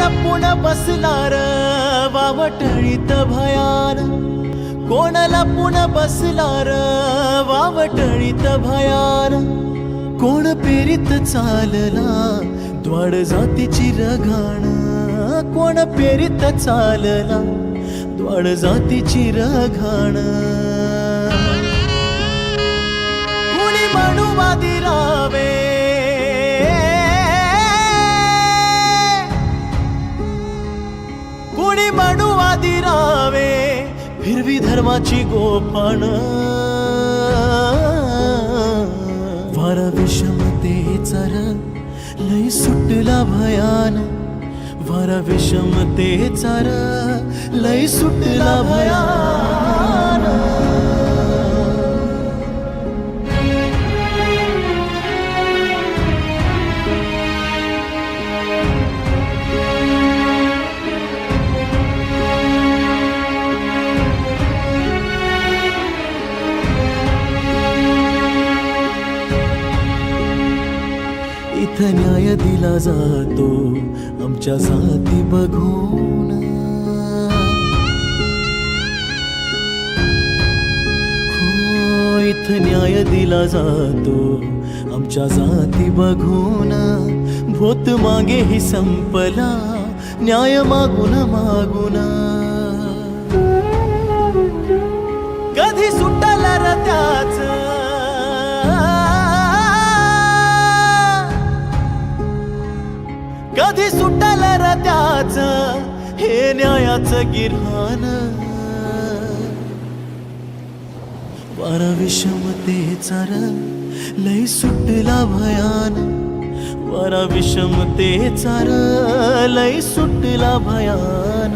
लपून बसला र वावटळीत भयान, कोण लपून बसला र वावटळीत भयान, कोण पेरीत चालला द्वाड जातीची रघाण, कोण पेरीत चालला द्वाड जातीची रघाण. कुणी म्हणू वादी रावे, कुणी म्हणू वादी रावे, फिरवी धर्माची गोपाण. वारा विषमतेचा रंग लय सुटला भयान, वारा विषमतेचा रंग लय सुटला भयान. इथं न्याय दिला जातो आमच्या जाती बघून, हो इथं न्याय दिला जातो आमच्या जाती बघून. भूत मागे ही संपला न्याय मागून मागून. कधी सुटला र त्याच, कधी सुटल र त्याच हे न्यायाचं गिर्हाण. वारा विषमतेचा रंग लय सुटला भयान, वारा विषमतेचा रंग लय सुटला भयान.